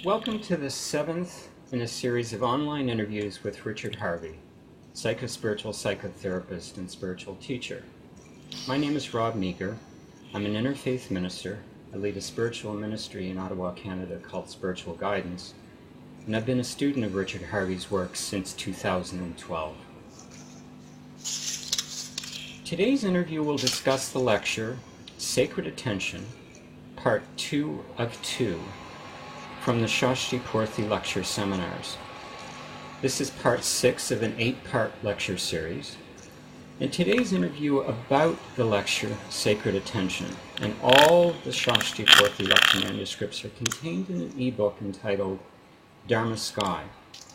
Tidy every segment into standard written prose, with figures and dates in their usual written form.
Welcome to the seventh in a series of online interviews with Richard Harvey, psychospiritual psychotherapist and spiritual teacher. My name is Rob Meager. I'm an interfaith minister. I lead a spiritual ministry in Ottawa, Canada called Spiritual Guidance, and I've been a student of Richard Harvey's work since 2012. Today's interview will discuss the lecture, Sacred Attention, Part 2 of 2, from the Sashti Poorthi lecture seminars. This is part 6 of an 8-part lecture series. And today's interview about the lecture, Sacred Attention, and all the Sashti Poorthi lecture manuscripts are contained in an ebook entitled Dharma Sky,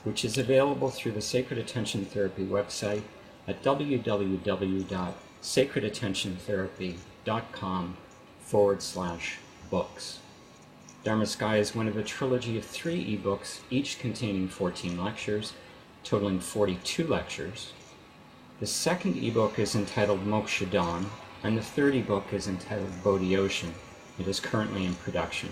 which is available through the Sacred Attention Therapy website at www.sacredattentiontherapy.com/books. Dharma Sky is one of a trilogy of 3 ebooks, each containing 14 lectures, totaling 42 lectures. The second ebook is entitled Moksha Dawn, and the third ebook is entitled Bodhi Ocean. It is currently in production.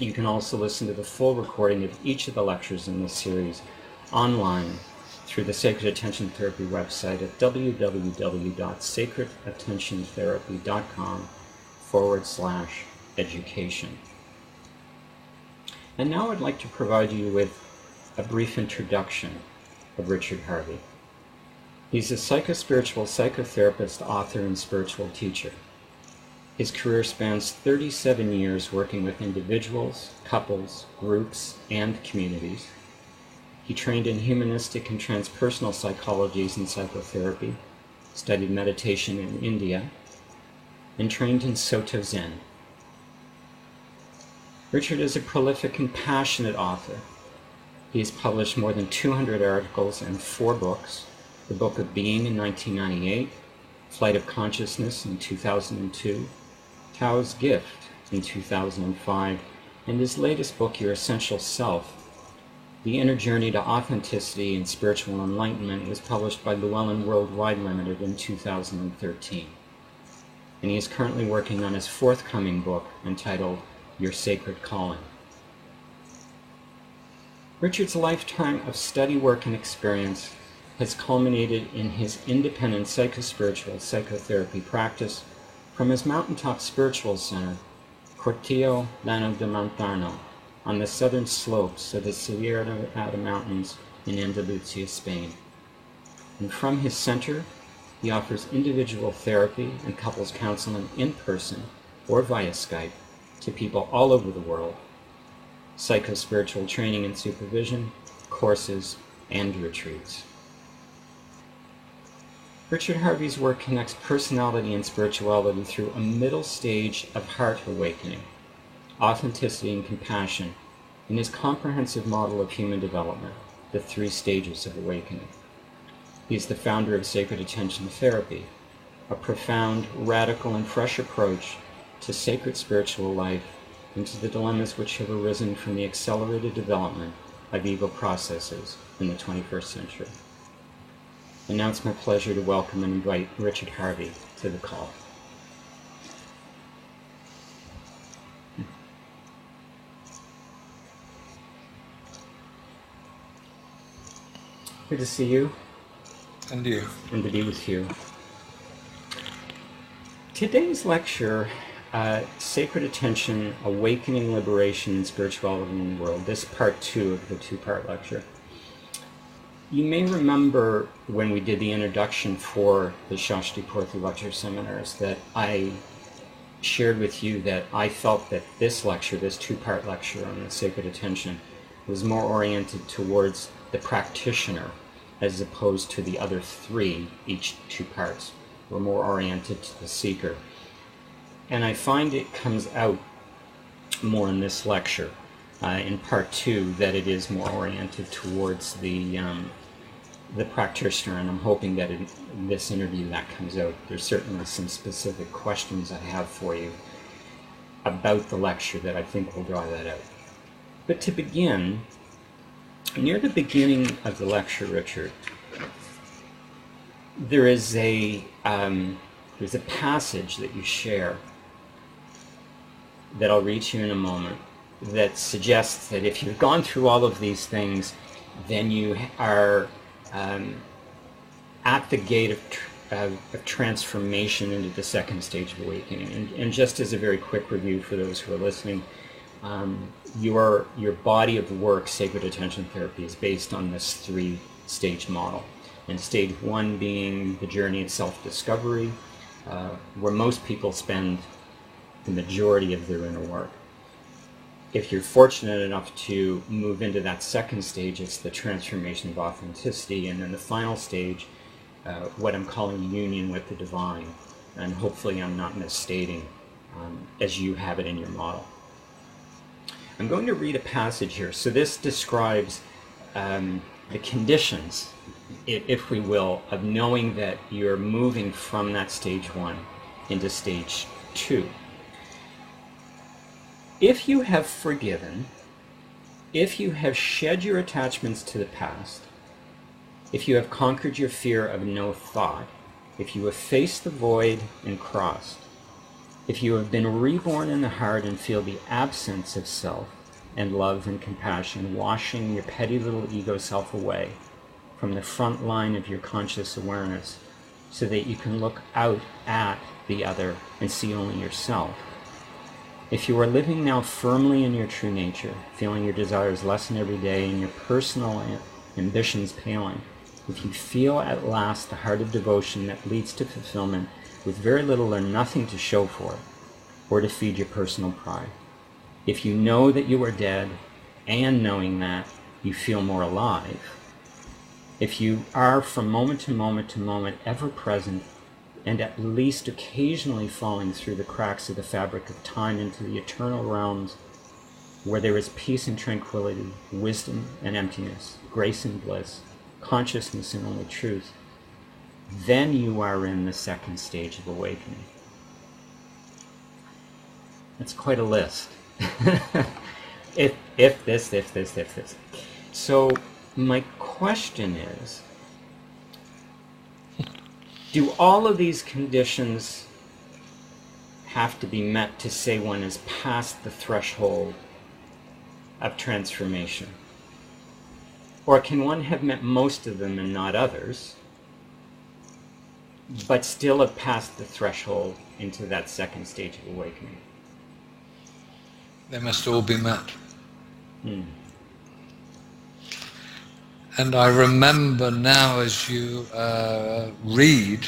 You can also listen to the full recording of each of the lectures in this series online through the Sacred Attention Therapy website at www.sacredattentiontherapy.com/education. And now I'd like to provide you with a brief introduction of Richard Harvey. He's a psychospiritual psychotherapist, author, and spiritual teacher. His career spans 37 years working with individuals, couples, groups, and communities. He trained in humanistic and transpersonal psychologies and psychotherapy, studied meditation in India, and trained in Soto Zen. Richard is a prolific and passionate author. He has published more than 200 articles and 4 books: The Book of Being in 1998, Flight of Consciousness in 2002, Tao's Gift in 2005, and his latest book, Your Essential Self, The Inner Journey to Authenticity and Spiritual Enlightenment, was published by Llewellyn Worldwide Limited in 2013. And he is currently working on his forthcoming book entitled Your Sacred Calling. Richard's lifetime of study, work, and experience has culminated in his independent psychospiritual psychotherapy practice from his mountaintop spiritual center, Cortillo Llano de Montarno, on the southern slopes of the Sierra Nevada Mountains in Andalusia, Spain. And from his center, he offers individual therapy and couples counseling in person or via Skype to people all over the world, psychospiritual training and supervision, courses, and retreats. Richard Harvey's work connects personality and spirituality through a middle stage of heart awakening, authenticity, and compassion in his comprehensive model of human development, the 3 stages of awakening. He is the founder of Sacred Attention Therapy, a profound, radical, and fresh approach to sacred spiritual life and to the dilemmas which have arisen from the accelerated development of ego processes in the 21st century. And now it's my pleasure to welcome and invite Richard Harvey to the call. Good to see you. And you. And to be with you. Today's lecture, Sacred Attention, Awakening, Liberation, and Spirituality in the World, this part 2 of the 2-part lecture. You may remember when we did the introduction for the Sashti Poorthi lecture seminars that I shared with you that I felt that this lecture, this 2-part lecture on the Sacred Attention, was more oriented towards the practitioner as opposed to the other 3, each 2 parts were more oriented to the seeker. And I find it comes out more in this lecture, in part 2, that it is more oriented towards the practitioner, and I'm hoping that in this interview that comes out. There's certainly some specific questions I have for you about the lecture that I think will draw that out. But to begin, near the beginning of the lecture, Richard, there's a passage that you share that I'll read to you in a moment, that suggests that if you've gone through all of these things, then you are at the gate of transformation into the second stage of awakening. And just as a very quick review for those who are listening, your body of work, sacred attention therapy, is based on this three-stage model. And stage one being the journey of self-discovery, where most people spend the majority of their inner work. If you're fortunate enough to move into that second stage, it's the transformation of authenticity, and then the final stage, what I'm calling union with the divine. And hopefully I'm not misstating as you have it in your model. I'm going to read a passage here. So this describes the conditions, if we will, of knowing that you're moving from that stage one into stage two. If you have forgiven, if you have shed your attachments to the past, if you have conquered your fear of no thought, if you have faced the void and crossed, if you have been reborn in the heart and feel the absence of self and love and compassion, washing your petty little ego self away from the front line of your conscious awareness so that you can look out at the other and see only yourself. If you are living now firmly in your true nature, feeling your desires lessen every day and your personal ambitions paling, if you feel at last the heart of devotion that leads to fulfillment with very little or nothing to show for it, or to feed your personal pride, if you know that you are dead, and knowing that, you feel more alive, if you are from moment to moment to moment ever present, and at least occasionally falling through the cracks of the fabric of time into the eternal realms where there is peace and tranquility, wisdom and emptiness, grace and bliss, consciousness and only truth, then you are in the second stage of awakening. That's quite a list. if this. So my question is, do all of these conditions have to be met to say one is past the threshold of transformation? Or can one have met most of them and not others, but still have passed the threshold into that second stage of awakening? They must all be met. And I remember now, as you read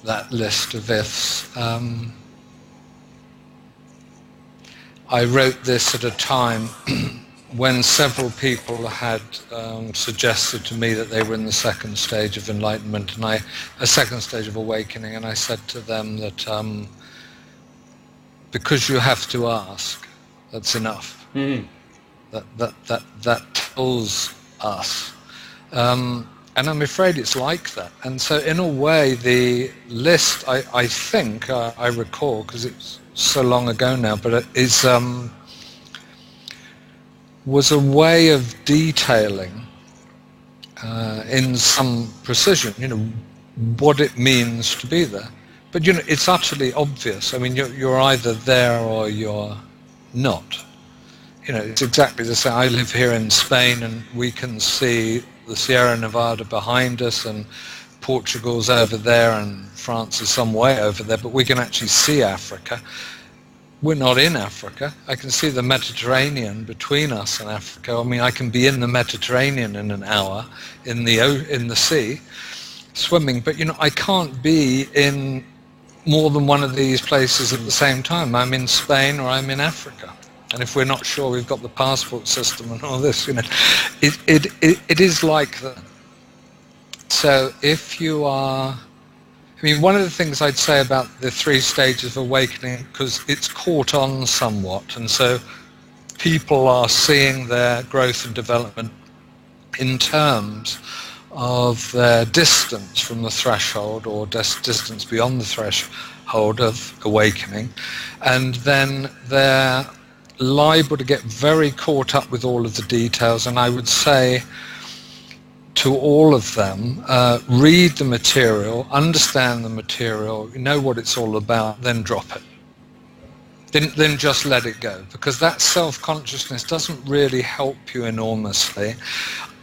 that list of ifs, I wrote this at a time when several people had suggested to me that they were in the second stage of enlightenment, and a second stage of awakening, and I said to them that because you have to ask, that's enough. That tells us. And I'm afraid it's like that. And so in a way, the list, I think, I recall, because it's so long ago now, but it is, was a way of detailing in some precision, what it means to be there. But, it's utterly obvious. I mean, you're either there or you're not. It's exactly the same. I live here in Spain, and we can see the Sierra Nevada behind us, and Portugal's over there, and France is some way over there, but we can actually see Africa. We're not in Africa. I can see the Mediterranean between us and Africa. I mean, I can be in the Mediterranean in an hour, in the sea, swimming, but I can't be in more than one of these places at the same time. I'm in Spain or I'm in Africa. And if we're not sure we've got the passport system and all this, it is like that. So if you are, one of the things I'd say about the 3 stages of awakening, because it's caught on somewhat, and so people are seeing their growth and development in terms of their distance from the threshold, or distance beyond the threshold of awakening, and then they're liable to get very caught up with all of the details. And I would say to all of them, read the material, understand the material, know what it's all about, then drop it. then just let it go, because that self-consciousness doesn't really help you enormously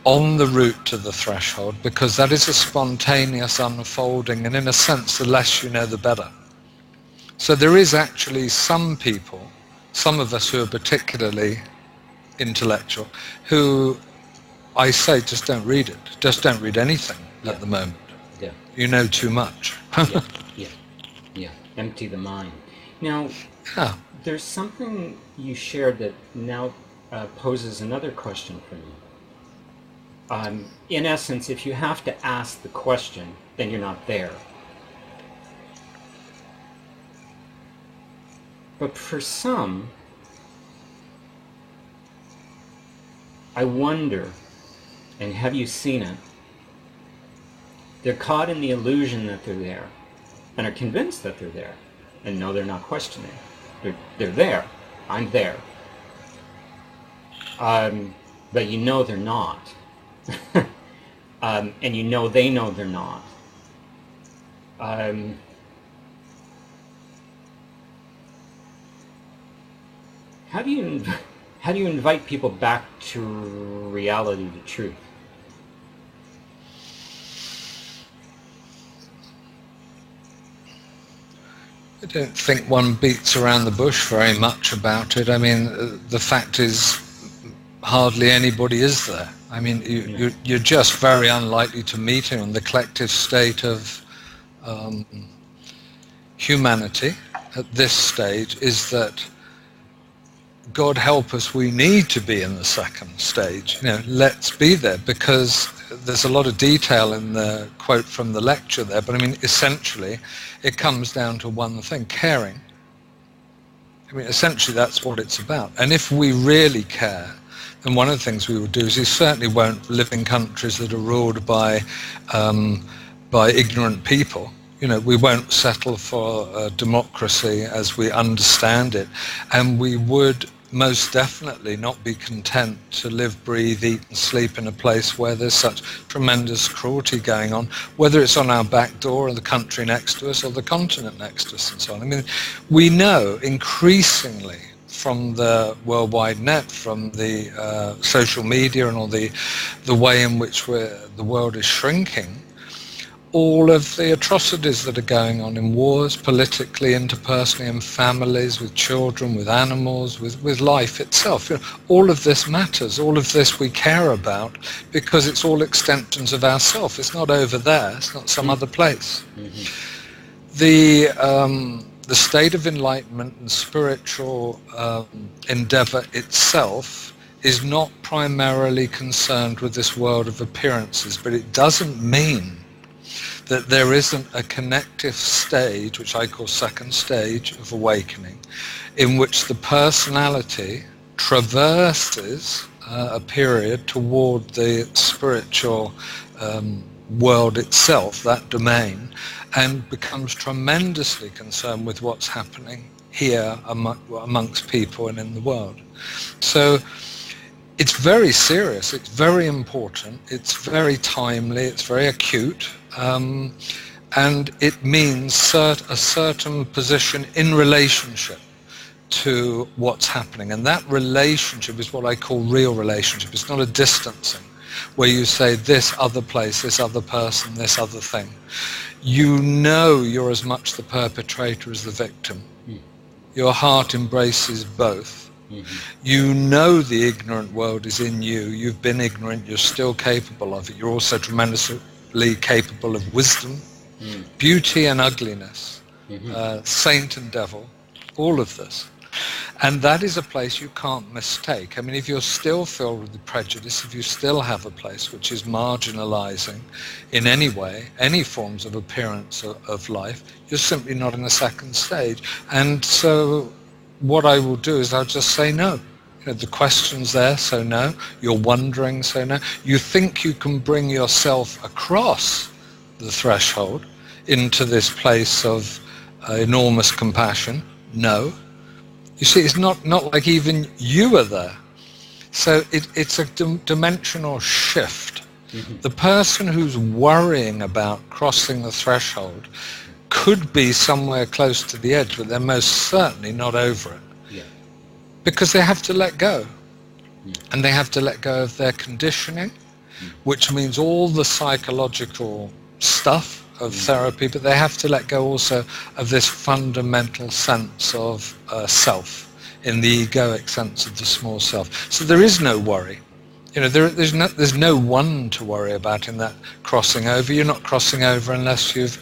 on the route to the threshold, because that is a spontaneous unfolding, and in a sense, the less you know, the better. So there is actually some people, some of us who are particularly intellectual, who I say just don't read it, just don't read anything at the moment. Yeah. You know too much. Yeah. Empty the mind. Now, there's something you shared that now poses another question for me. In essence, if you have to ask the question, then you're not there. But for some, I wonder, and have you seen it? They're caught in the illusion that they're there, and are convinced that they're there, and no, they're not questioning. They're there. I'm there. But you know they're not. And you know they know they're not. How do you invite people back to reality, to truth? I don't think one beats around the bush very much about it. I mean, the fact is, hardly anybody is there. I mean, you're just very unlikely to meet him in the collective state of humanity at this stage is that, God help us, we need to be in the second stage. You know, let's be there, because there's a lot of detail in the quote from the lecture there, but I mean, essentially, it comes down to one thing, caring. I mean, essentially, that's what it's about. And if we really care, then one of the things we will do is we certainly won't live in countries that are ruled by ignorant people. You know, we won't settle for democracy as we understand it, and we would most definitely not be content to live, breathe, eat and sleep in a place where there's such tremendous cruelty going on, whether it's on our back door or the country next to us or the continent next to us and so on. I mean, we know increasingly from the World Wide Net, from the social media and all the way in which the world is shrinking, all of the atrocities that are going on in wars, politically, interpersonally, in families, with children, with animals, with life itself. You know, all of this matters. All of this we care about because it's all extensions of ourself. It's not over there. It's not some other place. The state of enlightenment and spiritual endeavor itself is not primarily concerned with this world of appearances, but it doesn't mean that there isn't a connective stage, which I call second stage of awakening, in which the personality traverses a period toward the spiritual world itself, that domain, and becomes tremendously concerned with what's happening here amongst people and in the world. So it's very serious, it's very important, it's very timely, it's very acute, and it means a certain position in relationship to what's happening. And that relationship is what I call real relationship. It's not a distancing where you say this other place, this other person, this other thing. You know you're as much the perpetrator as the victim. Your heart embraces both. You know the ignorant world is in you. You've been ignorant, you're still capable of it. You're also tremendously capable of wisdom, beauty and ugliness, saint and devil, all of this. And that is a place you can't mistake. I mean, if you're still filled with the prejudice, if you still have a place which is marginalizing in any way, any forms of appearance of life, you're simply not in the second stage. And so what I will do is I'll just say no. You know, the question's there, so no. You're wondering, so no. You think you can bring yourself across the threshold into this place of enormous compassion? No. You see, it's not like even you are there. So it's a dimensional shift. The person who's worrying about crossing the threshold could be somewhere close to the edge, but they're most certainly not over it. Yeah. Because they have to let go. Yeah. And they have to let go of their conditioning, which means all the psychological stuff of therapy, but they have to let go also of this fundamental sense of self, in the egoic sense of the small self. So there is no worry. You know, there's no one to worry about in that crossing over. You're not crossing over unless you've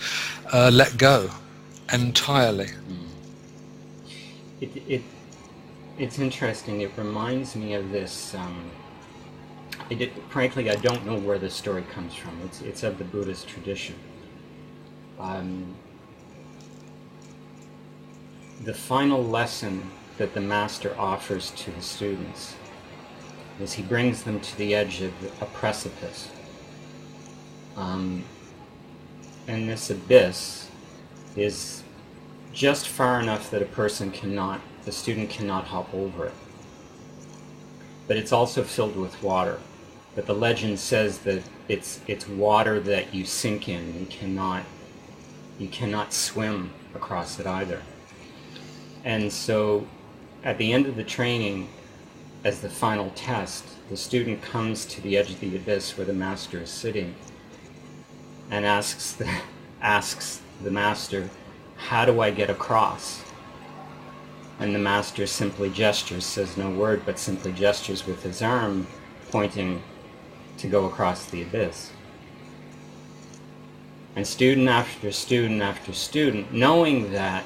let go entirely. It's interesting. It reminds me of this. Frankly, I don't know where this story comes from. It's of the Buddhist tradition. The final lesson that the master offers to the students is he brings them to the edge of a precipice. And this abyss is just far enough that the student cannot hop over it. But it's also filled with water. But the legend says that it's water that you sink in. You cannot swim across it either. And so at the end of the training, as the final test, the student comes to the edge of the abyss where the master is sitting and asks the master, "How do I get across?" And the master simply gestures, says no word, but simply gestures with his arm, pointing to go across the abyss. And student after student after student, knowing that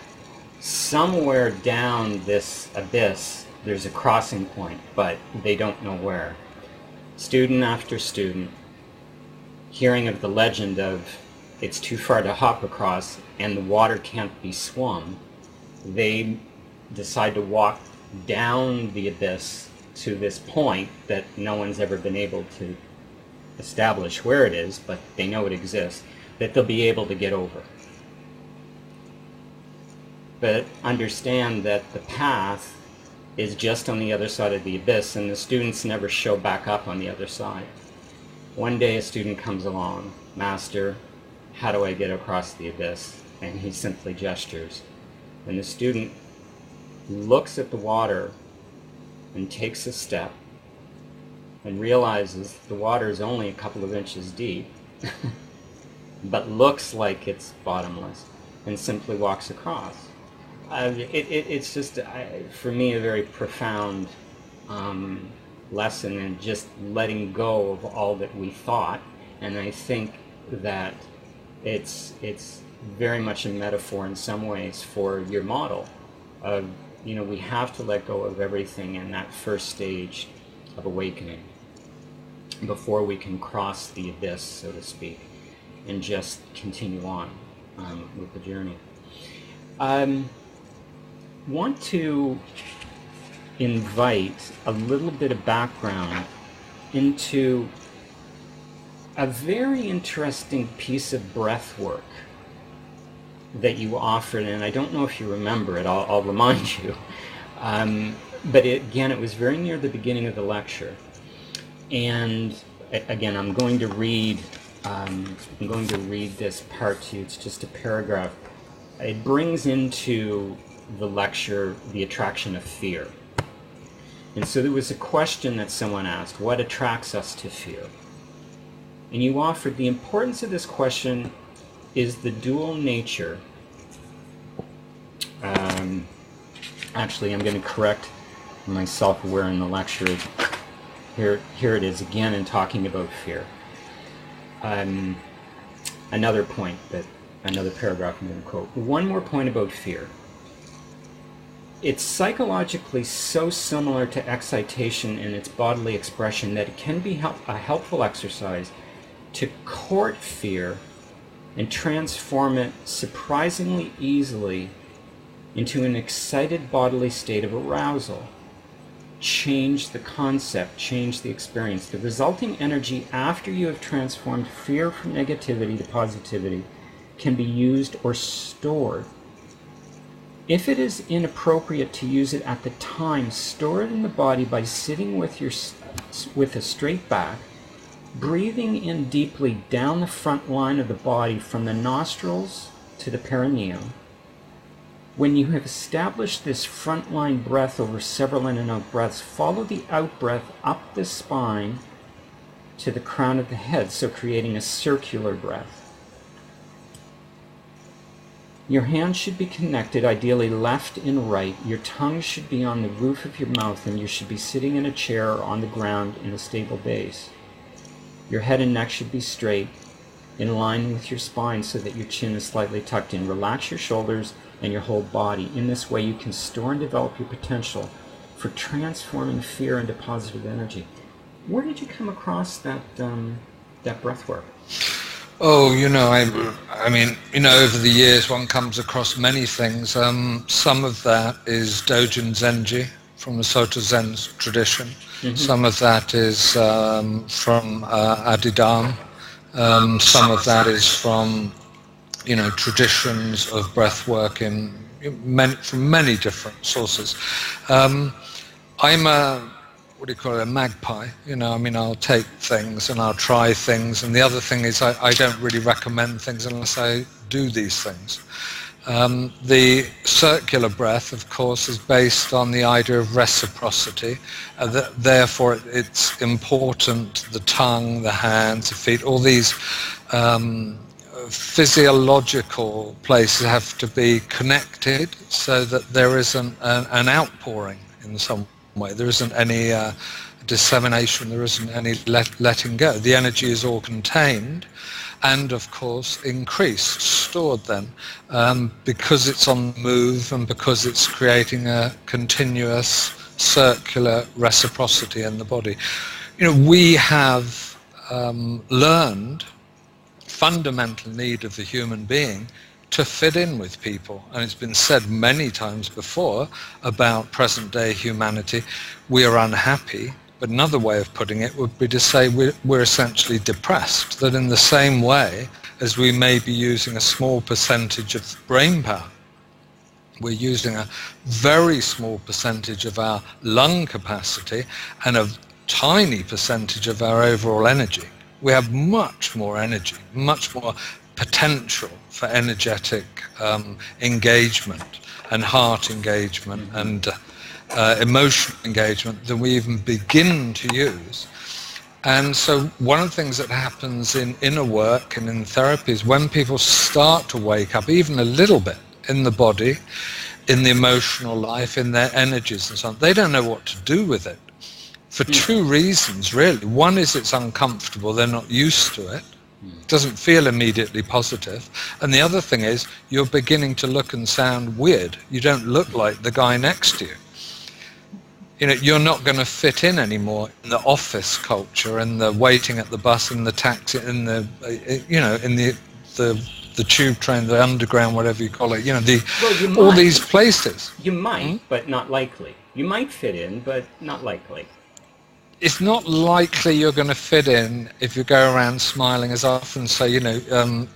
somewhere down this abyss there's a crossing point, but they don't know where. Student after student, hearing of the legend of it's too far to hop across and the water can't be swum, they decide to walk down the abyss to this point that no one's ever been able to establish where it is, but they know it exists, that they'll be able to get over. But understand that the path is just on the other side of the abyss, and the students never show back up on the other side. One day a student comes along, "Master, how do I get across the abyss?" And he simply gestures. And the student looks at the water and takes a step and realizes the water is only a couple of inches deep, but looks like it's bottomless, and simply walks across. It's just, for me, a very profound lesson in just letting go of all that we thought, and I think that it's very much a metaphor in some ways for your model of, we have to let go of everything in that first stage of awakening before we can cross the abyss, so to speak, and just continue on with the journey. Want to invite a little bit of background into a very interesting piece of breath work that you offered, and I don't know if you remember it. I'll remind you. But it was very near the beginning of the lecture, and again, I'm going to read this part to you. It's just a paragraph. It brings into the lecture the attraction of fear. And so there was a question that someone asked: what attracts us to fear? And you offered the importance of this question is the dual nature. Actually, I'm going to correct myself where in the lecture. Here it is again in talking about fear. Another paragraph I'm going to quote. One more point about fear. It's psychologically so similar to excitation in its bodily expression that it can be a helpful exercise to court fear and transform it surprisingly easily into an excited bodily state of arousal. Change the concept, change the experience. The resulting energy after you have transformed fear from negativity to positivity can be used or stored. If it is inappropriate to use it at the time, store it in the body by sitting with a straight back, breathing in deeply down the front line of the body from the nostrils to the perineum. When you have established this frontline breath over several in and out breaths, follow the out breath up the spine to the crown of the head, so creating a circular breath. Your hands should be connected, ideally left and right. Your tongue should be on the roof of your mouth, and you should be sitting in a chair or on the ground in a stable base. Your head and neck should be straight, in line with your spine, so that your chin is slightly tucked in. Relax your shoulders and your whole body. In this way, you can store and develop your potential for transforming fear into positive energy. Where did you come across that breath work? Oh, I mean, over the years one comes across many things. Some of that is Dogen Zenji from the Soto Zen tradition. Mm-hmm. Some of that is from Adidam. Some of that is from, traditions of breath work from many different sources. I'm a magpie, I'll take things and I'll try things, and the other thing is I don't really recommend things unless I do these things. The circular breath, of course, is based on the idea of reciprocity. Therefore, it's important the tongue, the hands, the feet, all these physiological places have to be connected so that there isn't an outpouring in some way. There isn't any dissemination, there isn't any letting go. The energy is all contained and, of course, increased, stored then, because it's on the move and because it's creating a continuous circular reciprocity in the body. We have learned fundamental need of the human being to fit in with people. And it's been said many times before about present-day humanity, we are unhappy, but another way of putting it would be to say we're essentially depressed, that in the same way as we may be using a small percentage of brain power, we're using a very small percentage of our lung capacity and a tiny percentage of our overall energy. We have much more energy, much more potential for energetic engagement and heart engagement and emotional engagement than we even begin to use. And so one of the things that happens in inner work and in therapy is when people start to wake up even a little bit in the body, in the emotional life, in their energies and so on, they don't know what to do with it. For two reasons, really. One is it's uncomfortable, they're not used to it. It doesn't feel immediately positive. And the other thing is you're beginning to look and sound weird. You don't look like the guy next to you. You're not going to fit in anymore in the office culture and the waiting at the bus and the taxi and the tube train, the underground, whatever you call it, all these places. You might, but not likely. You might fit in, but not likely. It's not likely you're going to fit in if you go around smiling, as I often say,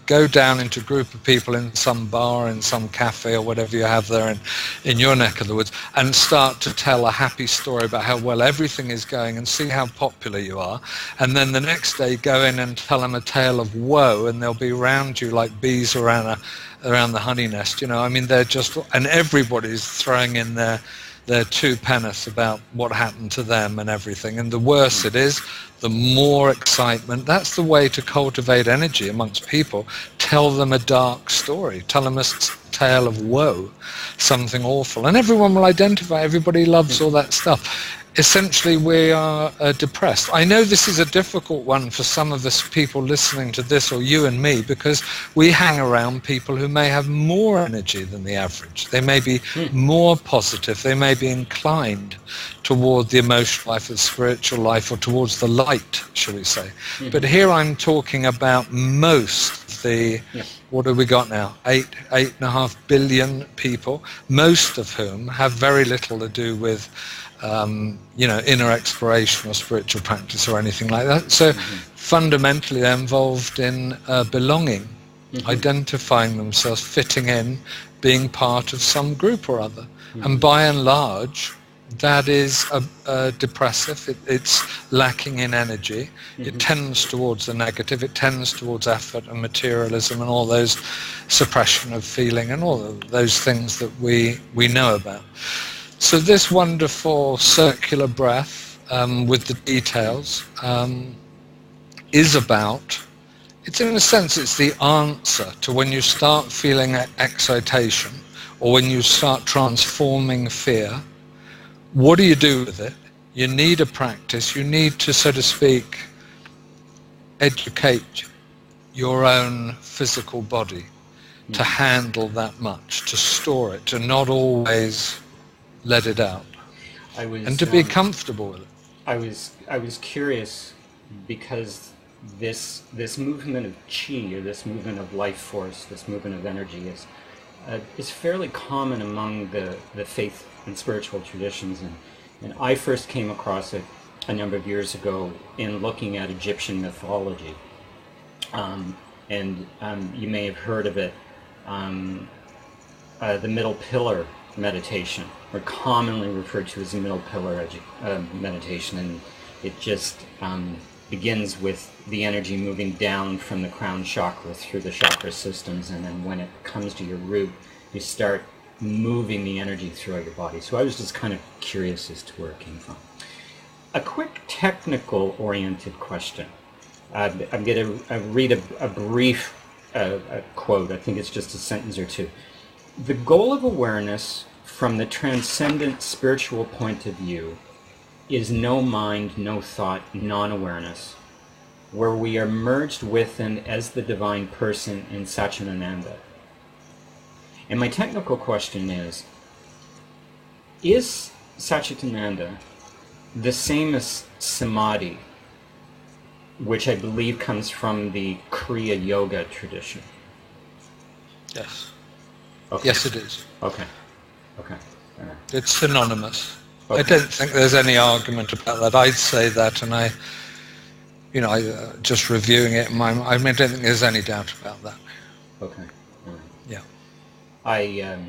go down into a group of people in some bar, in some cafe or whatever you have there in your neck of the woods, and start to tell a happy story about how well everything is going and see how popular you are. And then the next day go in and tell them a tale of woe, and they'll be around you like bees around the honey nest. They're just, and everybody's throwing in their two pennies about what happened to them and everything. And the worse it is, the more excitement. That's the way to cultivate energy amongst people. Tell them a dark story. Tell them a tale of woe, something awful. And everyone will identify. Everybody loves all that stuff. Essentially, we are depressed. I know this is a difficult one for some of us people listening to this, or you and me, because we hang around people who may have more energy than the average. They may be more positive. They may be inclined toward the emotional life, the spiritual life, or towards the light, shall we say. But here I'm talking about most of the, what have we got now? 8.5 billion people, most of whom have very little to do with inner exploration or spiritual practice or anything like that. So fundamentally they're involved in belonging, identifying themselves, fitting in, being part of some group or other. And by and large, that is depressive. It's lacking in energy. It tends towards the negative. It tends towards effort and materialism and all those suppression of feeling and all of those things that we know about. So this wonderful circular breath with the details is about, it's in a sense, it's the answer to when you start feeling excitation or when you start transforming fear. What do you do with it? You need a practice. You need to, so to speak, educate your own physical body to handle that much, to store it, to not always let it out, and to be comfortable with it. I was curious because this movement of chi, or this movement of life force, this movement of energy is fairly common among the faith and spiritual traditions, and I first came across it a number of years ago in looking at Egyptian mythology, and you may have heard of it, the middle pillar meditation, or commonly referred to as the middle pillar meditation, and it just begins with the energy moving down from the crown chakra through the chakra systems, and then when it comes to your root, you start moving the energy throughout your body. So I was just kind of curious as to where it came from. A quick technical oriented question. I'm going to read a brief quote. I think it's just a sentence or two. The goal of awareness from the transcendent spiritual point of view is no mind, no thought, non-awareness, where we are merged with and as the divine person in Satchitananda. And my technical question is Satchitananda the same as Samadhi, which I believe comes from the Kriya Yoga tradition? Yes. Okay. Yes, it is. Okay. Okay. All right. It's synonymous. Okay. I don't think there's any argument about that. I'd say that, and I just reviewing it in my mind, I don't think there's any doubt about that. Okay. All right. Yeah. I, of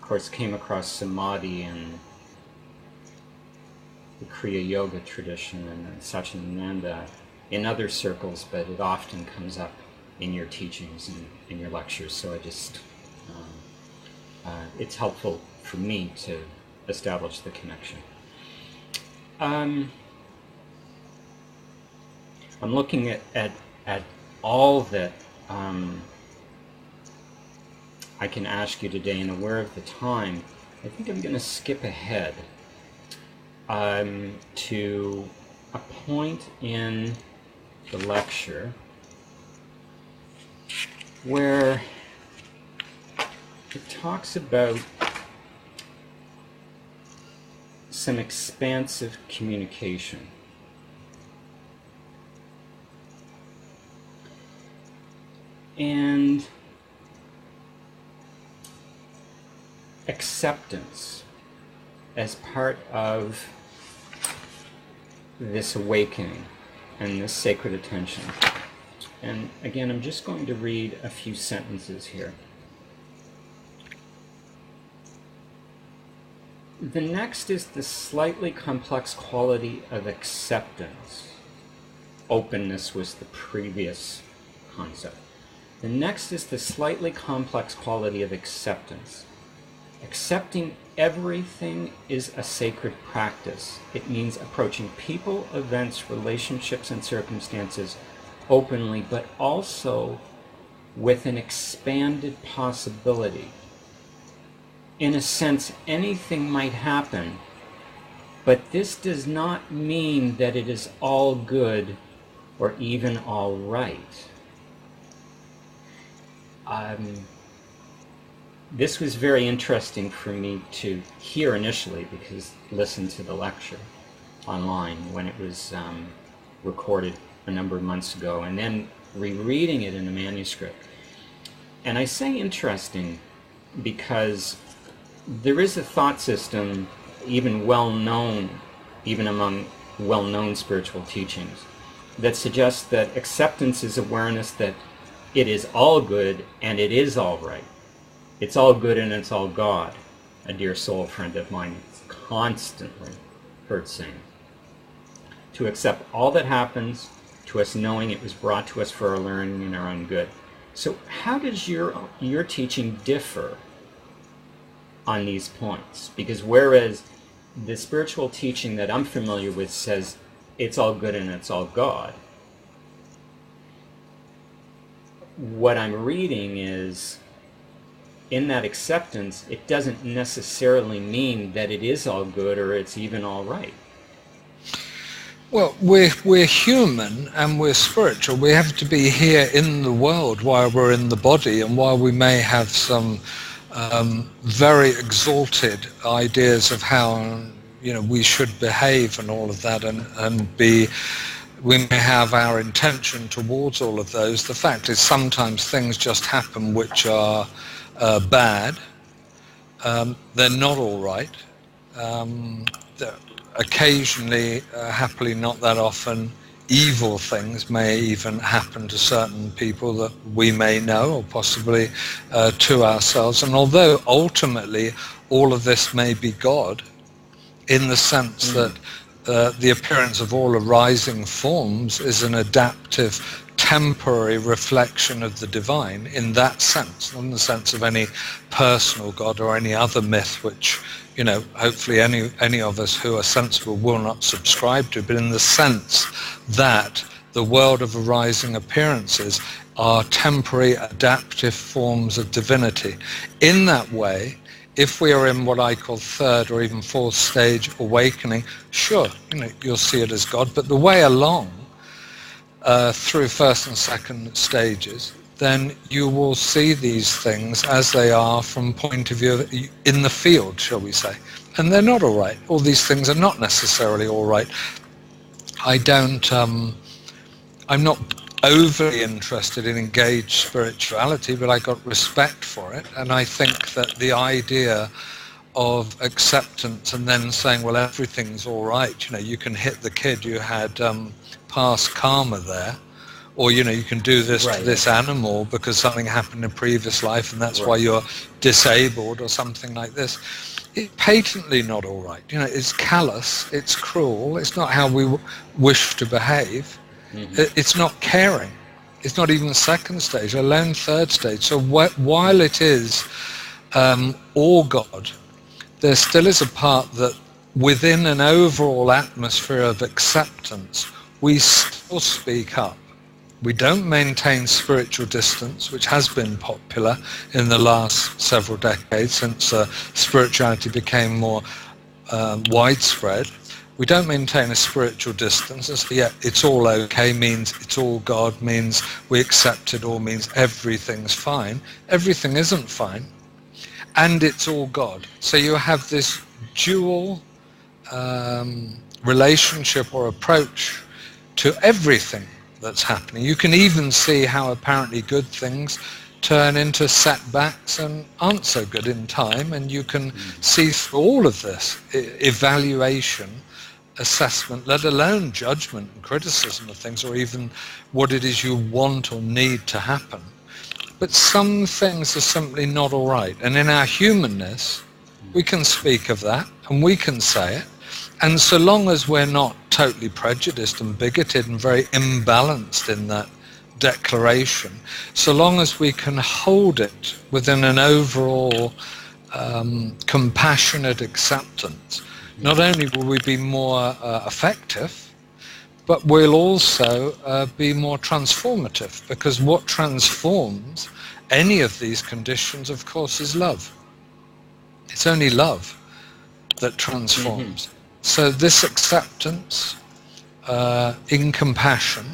course, came across Samadhi in the Kriya Yoga tradition and Satchitananda in other circles, but it often comes up in your teachings and in your lectures, so I just, it's helpful for me to establish the connection. I'm looking at all that I can ask you today, and aware of the time, I think I'm going to skip ahead to a point in the lecture where it talks about some expansive communication. And acceptance as part of this awakening and this sacred attention. And again, I'm just going to read a few sentences here. The next is the slightly complex quality of acceptance. Openness was the previous concept. The next is the slightly complex quality of acceptance. Accepting everything is a sacred practice. It means approaching people, events, relationships, and circumstances openly, but also with an expanded possibility. In a sense, anything might happen, but this does not mean that it is all good or even all right. This was very interesting for me to hear initially, because listen to the lecture online when it was recorded a number of months ago, and then rereading it in a manuscript. And I say interesting because there is a thought system, even well-known, even among well-known spiritual teachings, that suggests that acceptance is awareness that it is all good and it is all right. It's all good and it's all God. A dear soul friend of mine constantly heard saying. To accept all that happens to us, knowing it was brought to us for our learning and our own good. So how does your teaching differ on these points? Because whereas the spiritual teaching that I'm familiar with says it's all good and it's all God, what I'm reading is, in that acceptance, it doesn't necessarily mean that it is all good or it's even all right. Well, we're human and we're spiritual. We have to be here in the world while we're in the body, and while we may have some very exalted ideas of how we should behave and all of that, and we may have our intention towards all of those. The fact is sometimes things just happen which are bad. They're not all right. Occasionally, happily not that often, evil things may even happen to certain people that we may know, or possibly to ourselves. And although ultimately all of this may be God, in the sense that the appearance of all arising forms is an adaptive, temporary reflection of the divine, in that sense, not in the sense of any personal God or any other myth which hopefully any of us who are sensible will not subscribe to, but in the sense that the world of arising appearances are temporary adaptive forms of divinity. In that way, if we are in what I call third or even fourth stage awakening, sure, you'll see it as God, but the way along through first and second stages, then you will see these things as they are from point of view in the field, shall we say. And they're not all right. All these things are not necessarily all right. I'm not overly interested in engaged spirituality, but I got respect for it. And I think that the idea of acceptance and then saying, well, everything's all right, you can hit the kid you had past karma there, or you can do this to this animal because something happened in a previous life and that's why you're disabled, or something like this. It's patently not all right. It's callous, it's cruel, it's not how we wish to behave. It's not caring. It's not even second stage, let alone third stage. So while it is all God, there still is a part that within an overall atmosphere of acceptance, we still speak up. We don't maintain spiritual distance, which has been popular in the last several decades since spirituality became more widespread. We don't maintain a spiritual distance. It's all okay means it's all God, means we accept it all, means everything's fine. Everything isn't fine, and it's all God. So you have this dual relationship or approach to everything that's happening. You can even see how apparently good things turn into setbacks and aren't so good in time, and you can see through all of this evaluation, assessment, let alone judgment and criticism of things, or even what it is you want or need to happen. But some things are simply not all right, and in our humanness we can speak of that and we can say it. And so long as we're not totally prejudiced and bigoted and very imbalanced in that declaration, so long as we can hold it within an overall compassionate acceptance, not only will we be more effective, but we'll also be more transformative, because what transforms any of these conditions, of course, is love. It's only love that transforms. So this acceptance in compassion,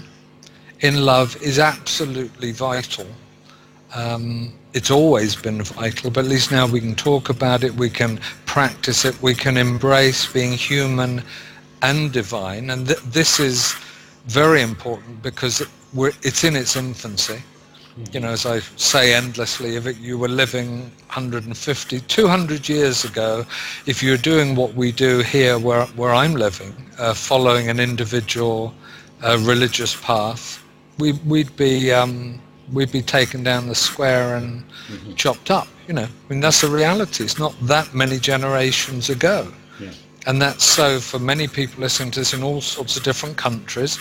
in love, is absolutely vital. It's always been vital, but at least now we can talk about it, we can practice it, we can embrace being human and divine. And this is very important because it's in its infancy. As I say endlessly, if you were living 150, 200 years ago, if you're doing what we do here where I'm living, following an individual religious path, we'd be taken down the square and chopped up. That's a reality. It's not that many generations ago. Yeah. And that's so for many people listening to this in all sorts of different countries.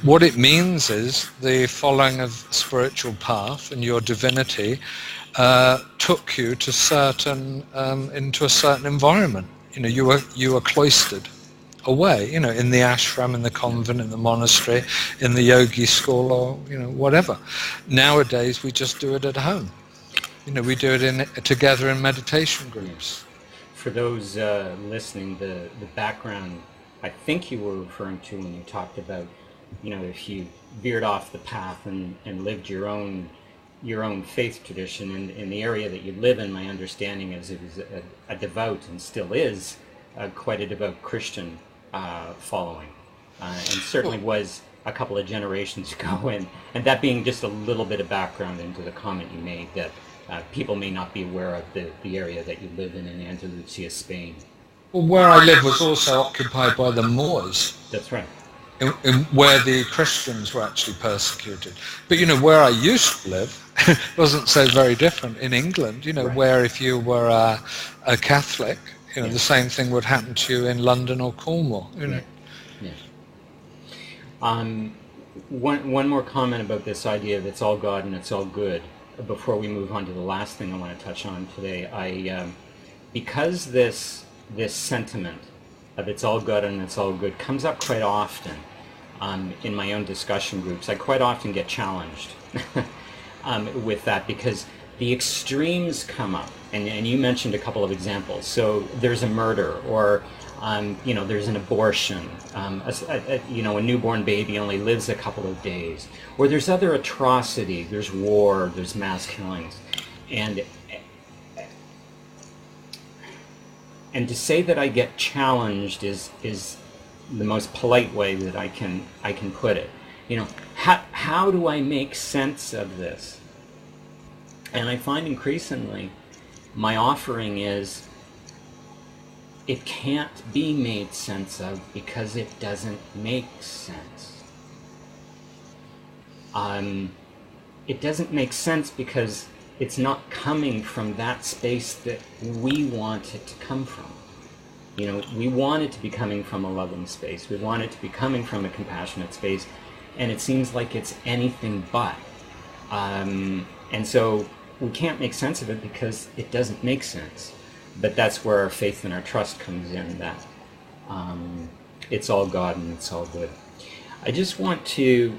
What it means is the following of spiritual path and your divinity took you to into a certain environment. You were cloistered away, in the ashram, in the convent, in the monastery, in the yogi school, or whatever. Nowadays we just do it at home. We do it together in meditation groups. For those listening, the background I think you were referring to when you talked about, if you veered off the path and lived your own faith tradition in the area that you live in, my understanding is it was a devout, and still is, quite a devout Christian following, and certainly was a couple of generations ago, and that being just a little bit of background into the comment you made, that people may not be aware of the area that you live in Andalusia, Spain. Well, where I live was also occupied by the Moors. That's right. Where the Christians were actually persecuted. But where I used to live wasn't so very different in England, Right. where if you were a Catholic, the same thing would happen to you in London or Cornwall. Yeah. One more comment about this idea of it's all God and it's all good before we move on to the last thing I want to touch on today. Because this sentiment of it's all good and it's all good comes up quite often in my own discussion groups. I quite often get challenged with that, because the extremes come up, and you mentioned a couple of examples. So there's a murder, or there's an abortion, a newborn baby only lives a couple of days, or there's other atrocity, there's war, there's mass killings, and to say that I get challenged is the most polite way that I can put it. How do I make sense of this? And I find increasingly my offering is it can't be made sense of because it doesn't make sense. It doesn't make sense because it's not coming from that space that we want it to come from. We want it to be coming from a loving space. We want it to be coming from a compassionate space, and it seems like it's anything but. And so we can't make sense of it because it doesn't make sense. But that's where our faith and our trust comes in, that it's all God and it's all good. I just want to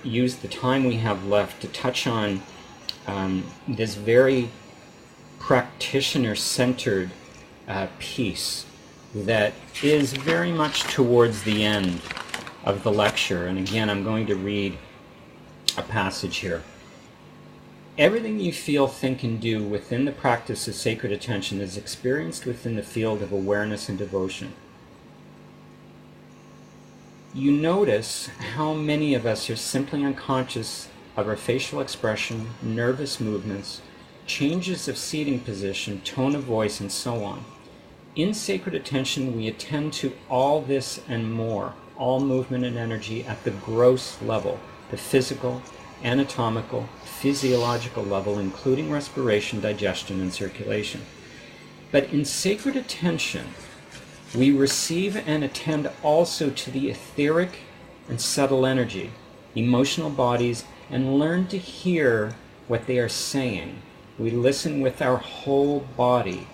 use the time we have left to touch on this very practitioner-centered piece that is very much towards the end of the lecture. And again, I'm going to read a passage here. Everything you feel, think, and do within the practice of sacred attention is experienced within the field of awareness and devotion. You notice how many of us are simply unconscious of our facial expression, nervous movements, changes of seating position, tone of voice, and so on. In sacred attention, we attend to all this and more, all movement and energy at the gross level, the physical, anatomical, physiological level, including respiration, digestion, and circulation. But in sacred attention, we receive and attend also to the etheric and subtle energy, emotional bodies, and learn to hear what they are saying. We listen with our whole body,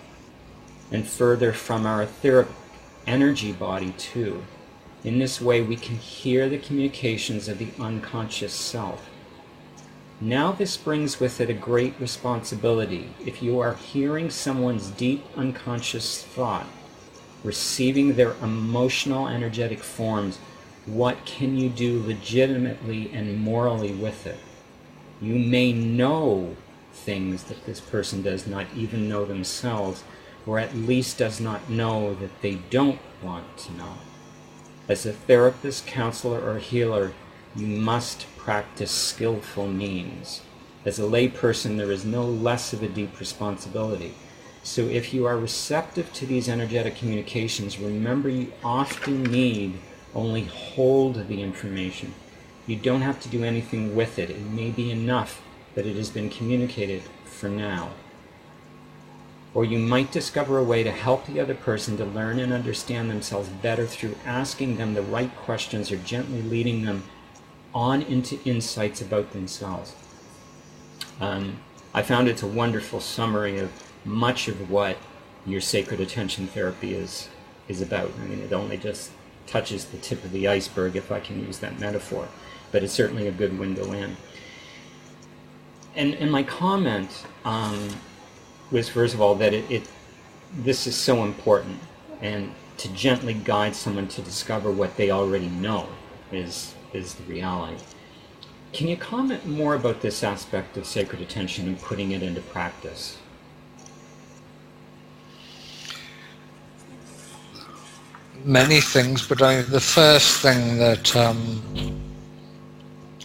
and further from our etheric energy body too. In this way, we can hear the communications of the unconscious self. Now this brings with it a great responsibility. If you are hearing someone's deep unconscious thought, receiving their emotional energetic forms, what can you do legitimately and morally with it? You may know things that this person does not even know themselves, or at least does not know that they don't want to know. As a therapist, counselor, or healer, you must practice skillful means. As a layperson, there is no less of a deep responsibility. So if you are receptive to these energetic communications, remember you often need only hold the information. You don't have to do anything with it. It may be enough that it has been communicated for now. Or you might discover a way to help the other person to learn and understand themselves better through asking them the right questions or gently leading them on into insights about themselves. I found it's a wonderful summary of much of what your sacred attention therapy is about. I mean, it only just touches the tip of the iceberg, if I can use that metaphor, but it's certainly a good window in. And my comment was, first of all, that this is so important, and to gently guide someone to discover what they already know is the reality. Can you comment more about this aspect of sacred attention and putting it into practice? Many things, but the first thing that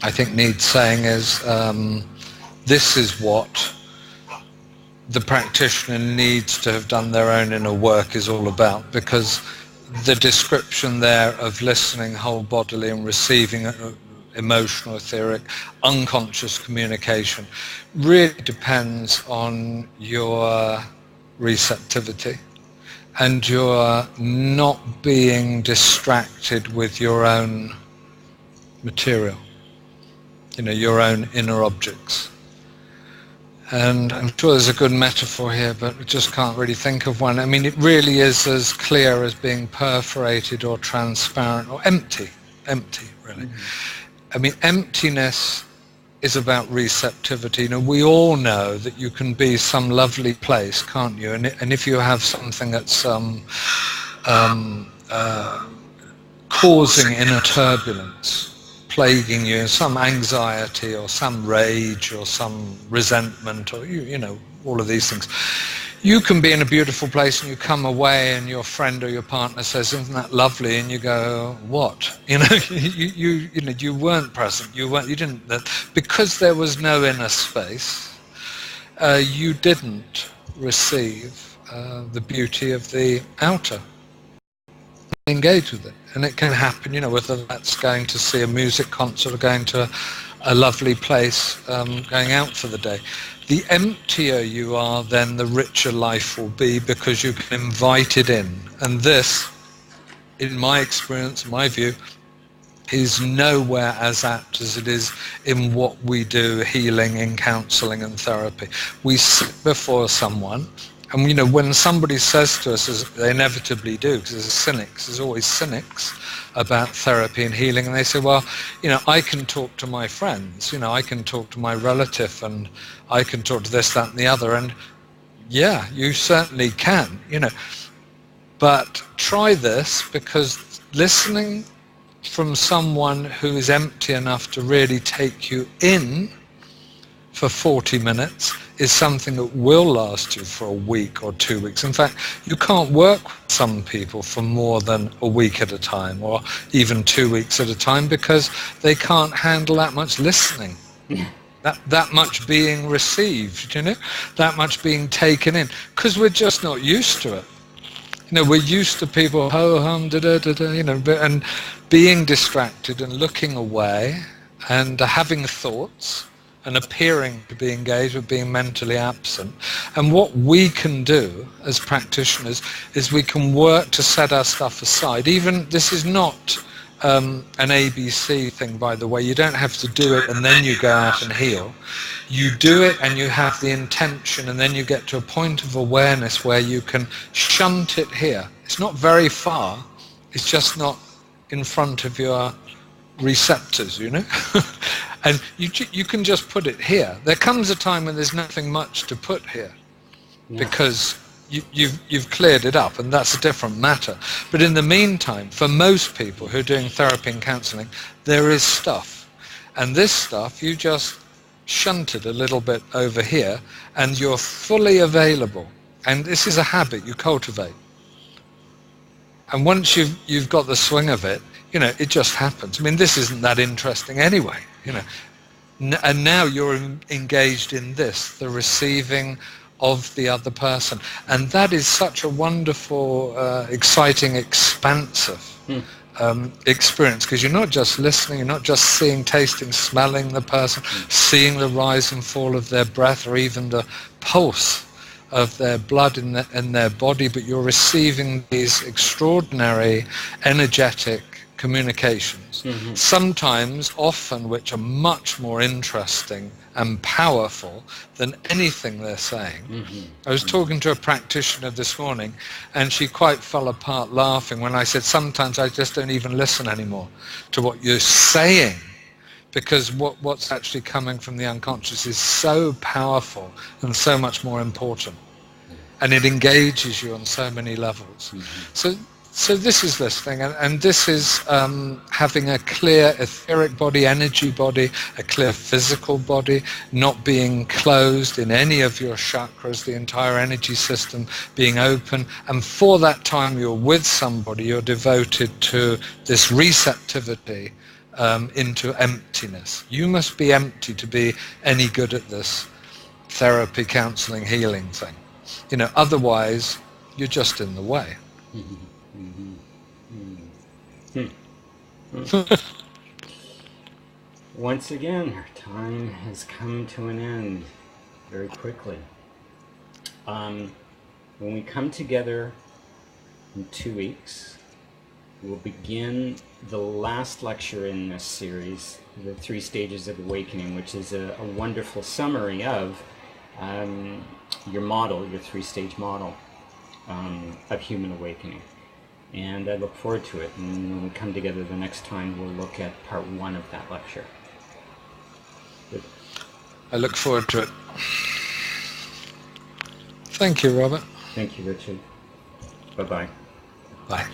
I think needs saying is this is what the practitioner needs to have done their own inner work is all about, because the description there of listening whole bodily and receiving emotional, etheric, unconscious communication really depends on your receptivity and your not being distracted with your own material, your own inner objects. And I'm sure there's a good metaphor here, but I just can't really think of one. I mean, it really is as clear as being perforated or transparent or empty, really. I mean, emptiness is about receptivity. We all know that you can be some lovely place, can't you? And if you have something that's causing inner turbulence, plaguing you, some anxiety or some rage or some resentment or all of these things, you can be in a beautiful place and you come away and your friend or your partner says, "Isn't that lovely?" and you go, "What?" You weren't present. You didn't, because there was no inner space. You didn't receive the beauty of the outer. Engage with it, and it can happen, whether that's going to see a music concert or going to a lovely place, going out for the day. The emptier you are, then the richer life will be, because you can invite it in. And this, in my experience, my view, is nowhere as apt as it is in what we do, healing, in counselling and therapy. We sit before someone, and when somebody says to us, as they inevitably do, because there's always cynics about therapy and healing, and they say, well, I can talk to my friends, I can talk to my relative, and I can talk to this, that, and the other, and yeah, you certainly can, but try this, because listening from someone who is empty enough to really take you in for 40 minutes is something that will last you for a week or 2 weeks. In fact, you can't work with some people for more than a week at a time, or even 2 weeks at a time, because they can't handle that much listening, that much being received, that much being taken in, because we're just not used to it. We're used to people ho-hum, da-da-da-da, and being distracted and looking away and having thoughts and appearing to be engaged but being mentally absent. And what we can do as practitioners is we can work to set our stuff aside. Even, this is not an ABC thing, by the way. You don't have to do it and then you go out and heal. You do it and you have the intention, and then you get to a point of awareness where you can shunt it here. It's not very far, it's just not in front of your receptors, and you can just put it here. There comes a time when there's nothing much to put here, because you've cleared it up, and that's a different matter. But in the meantime, for most people who are doing therapy and counselling, there is stuff, and this stuff you just shunt it a little bit over here, and you're fully available. And this is a habit you cultivate. And once you've got the swing of it, it just happens. I mean, this isn't that interesting anyway, And now you're engaged in this, the receiving of the other person. And that is such a wonderful, exciting, expansive experience, because you're not just listening, you're not just seeing, tasting, smelling the person, seeing the rise and fall of their breath, or even the pulse of their blood in their body, but you're receiving these extraordinary energetic communications, sometimes, often, which are much more interesting and powerful than anything they're saying. I was talking to a practitioner this morning, and she quite fell apart laughing when I said, sometimes I just don't even listen anymore to what you're saying, because what's actually coming from the unconscious is so powerful and so much more important, and it engages you on so many levels. So this is this thing, and this is having a clear etheric body, energy body, a clear physical body, not being closed in any of your chakras, the entire energy system being open. And for that time you're with somebody, you're devoted to this receptivity into emptiness. You must be empty to be any good at this therapy, counseling, healing thing. Otherwise you're just in the way. Once again, our time has come to an end very quickly. When we come together in 2 weeks, we'll begin the last lecture in this series, the 3 Stages of Awakening, which is a wonderful summary of your model, your 3-stage model of human awakening. And I look forward to it. And when we come together the next time, we'll look at part 1 of that lecture. Good. I look forward to it. Thank you, Robert. Thank you, Richard. Bye-bye. Bye.